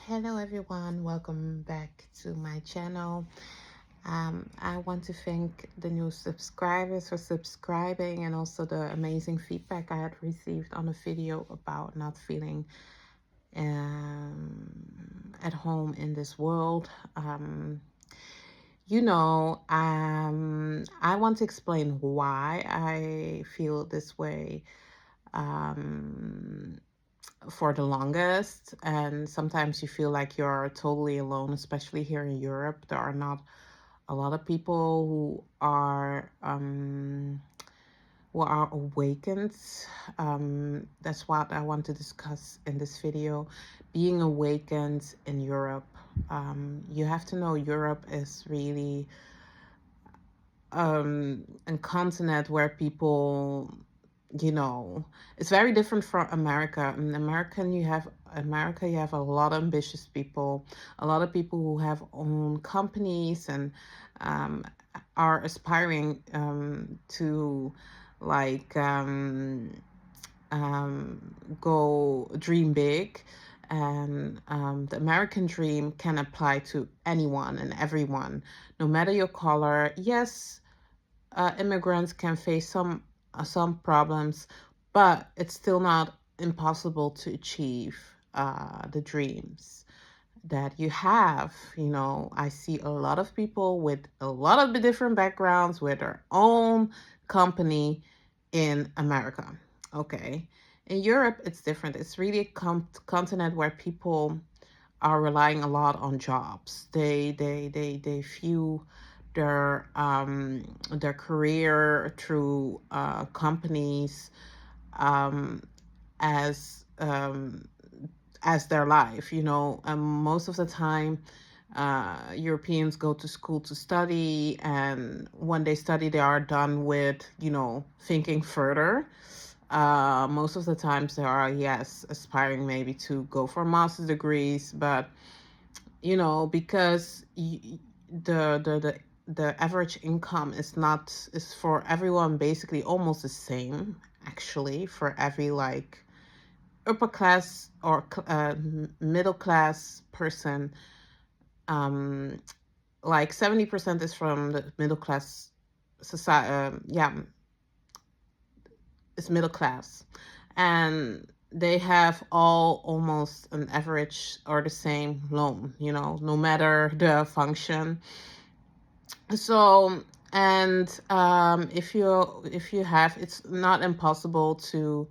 Hello everyone, welcome back to my channel. I want to thank the new subscribers for subscribing and also the amazing feedback I had received on a video about not feeling at home in this world. I want to explain why I feel this way um, for the longest. And sometimes you feel like you're totally alone, especially here in Europe. There are not a lot of people who are awakened. That's what I want to discuss in this video. Being awakened in Europe. You have to know Europe is really a continent where people, you know, it's very different from America. In America, you have a lot of ambitious people, a lot of people who have own companies and um, are aspiring to like go dream big. And the American dream can apply to anyone and everyone, no matter your color. Yes, immigrants can face some problems, but it's still not impossible to achieve the dreams that you have. I see a lot of people with a lot of different backgrounds with their own company in America. Okay. In Europe, it's different. It's really a continent where people are relying a lot on jobs. They view their career through companies um, as as their life. Most of the time, Europeans go to school to study, and when they study, they are done with thinking further. Most of the times, they are, yes, aspiring maybe to go for master's degrees, but because the average income is for everyone basically almost the same, actually, for every like upper class or middle class person. um like 70% is from the middle class society. Yeah, it's middle class, and they have all almost an average or the same loan, no matter the function. So, and if you have, it's not impossible to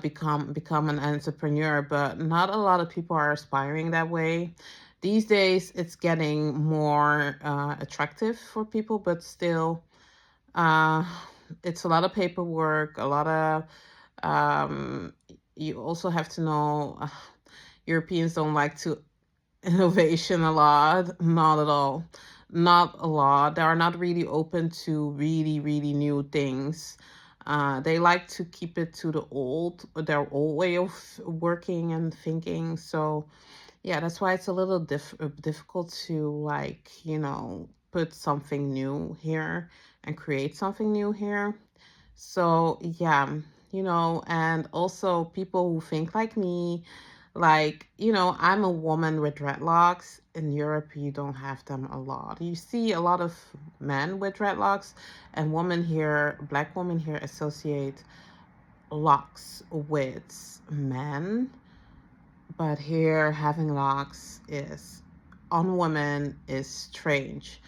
become an entrepreneur, but not a lot of people are aspiring that way. These days, it's getting more attractive for people, but still, uh, it's a lot of paperwork, a lot of. Um, you also have to know, Europeans don't like to innovation a lot. Not at all. Not a lot. They are not really open to really, really new things. They like to keep it to their old way of working and thinking. So, yeah, that's why it's a little difficult to put something new here and create something new here. So, yeah, and also people who think like me, like, I'm a woman with dreadlocks. In Europe, you don't have them a lot. You see a lot of men with dreadlocks, and black women here associate locks with men. But here, having locks is on women is strange.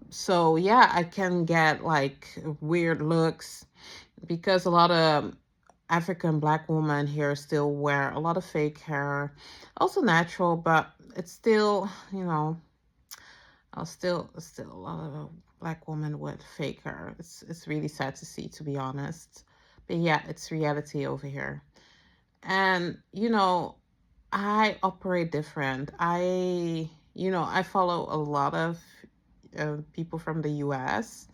So yeah, I can get like weird looks because a lot of African black women here still wear a lot of fake hair, also natural, but it's still, still a lot of black women with fake hair. It's really sad to see, to be honest. But yeah, it's reality over here. And I operate different. I follow a lot of people from the US.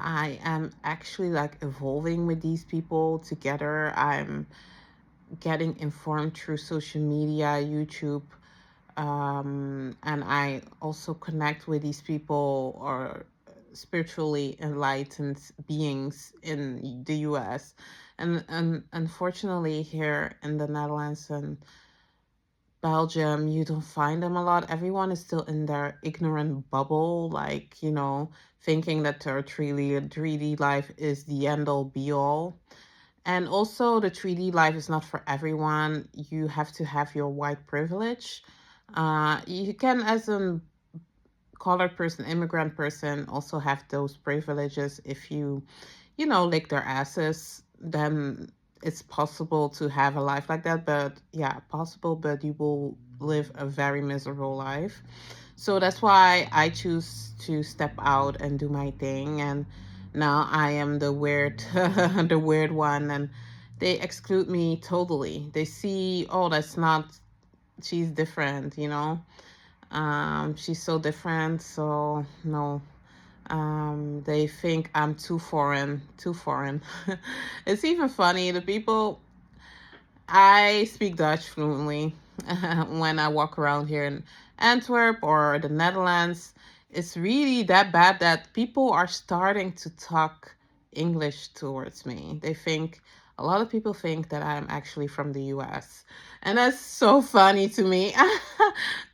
I am actually like evolving with these people together. I'm getting informed through social media, YouTube, and I also connect with these people or spiritually enlightened beings in the US. And unfortunately, here in the Netherlands and Belgium, you don't find them a lot. Everyone is still in their ignorant bubble, like, thinking that their 3D life is the end all be all. And also, the 3D life is not for everyone. You have to have your white privilege. You can, as a colored person, immigrant person, also have those privileges. If you lick their asses, then it's possible to have a life like that. But yeah, possible, but you will live a very miserable life. So that's why I choose to step out and do my thing. And now I am the weird, the weird one, and they exclude me totally. They see, oh, that's not, she's different. She's so different. So no, they think I'm too foreign, too foreign. It's even funny. The people, I speak Dutch fluently when I walk around here in Antwerp or the Netherlands. It's really that bad that people are starting to talk English towards me. A lot of people think that I'm actually from the US. And that's so funny to me.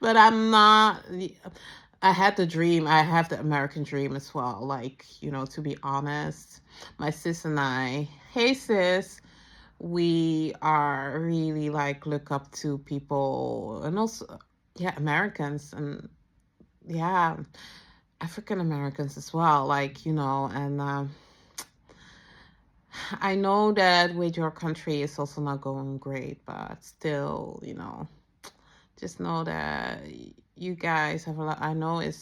But I'm not. I had the dream. I have the American dream as well. Like, to be honest, my sis and I, hey sis, we are really like look up to people, and also, yeah, Americans, and yeah, African Americans as well, like, and I know that with your country it's also not going great, but still, just know that you guys have a lot. I know it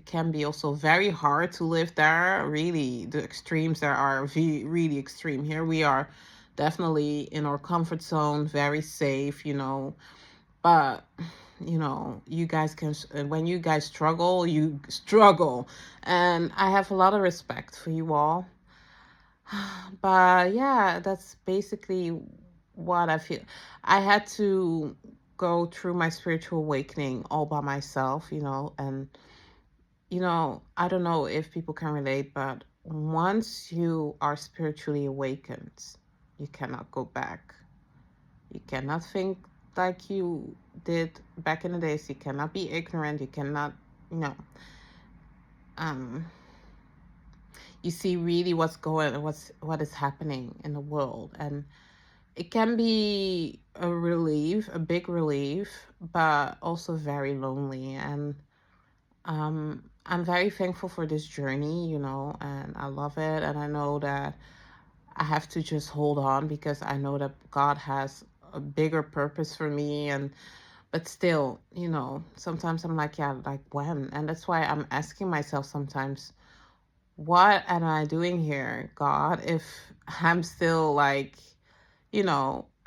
can be also very hard to live there. Really, the extremes there are really extreme. Here we are definitely in our comfort zone, very safe, but you guys can, when you guys struggle, you struggle. And I have a lot of respect for you all. But yeah, that's basically what I feel. I had to go through my spiritual awakening all by myself, and I don't know if people can relate, but once you are spiritually awakened, you cannot go back. You cannot think like you did back in the days. You cannot be ignorant. You cannot, you know, um, you see really what is happening in the world, and it can be a relief, a big relief, but also very lonely. And I'm very thankful for this journey, and I love it. And I know that I have to just hold on because I know that God has a bigger purpose for me. And but still, sometimes I'm like, yeah, like when? And that's why I'm asking myself sometimes, what am I doing here, God? If I'm still like,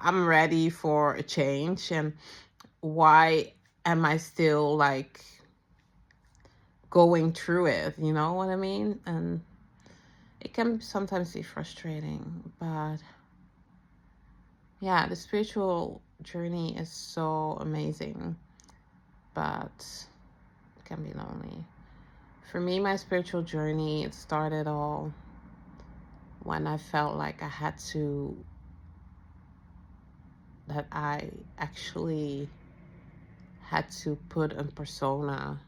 I'm ready for a change, and why am I still like going through it? You know what I mean? And it can sometimes be frustrating, but yeah, the spiritual journey is so amazing, but it can be lonely. For me, my spiritual journey, it started all when I felt like that I actually had to put a persona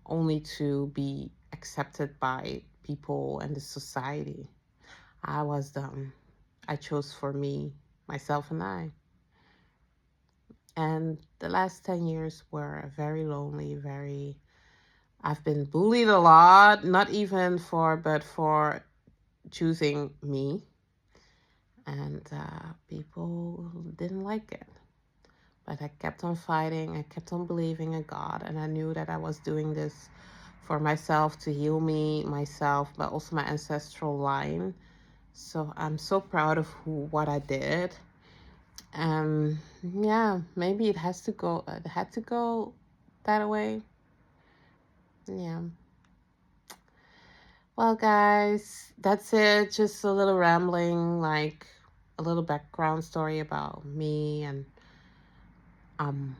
only to be accepted by people and the society. I was dumb. I chose for me, myself, and I. And the last 10 years were very lonely, I've been bullied a lot, not even but for choosing me. And people didn't like it. But I kept on fighting, I kept on believing in God, and I knew that I was doing this for myself, to heal me, myself, but also my ancestral line. So I'm so proud of what I did. Yeah, maybe it had to go that way. Yeah. Well, guys, that's it. Just a little rambling, like a little background story about me, and um,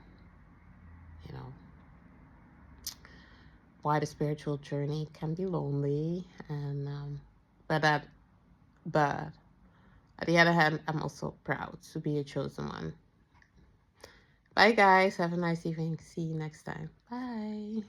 you know, why the spiritual journey can be lonely, and but at but at the other hand, I'm also proud to be a chosen one. Bye, guys. Have a nice evening. See you next time. Bye.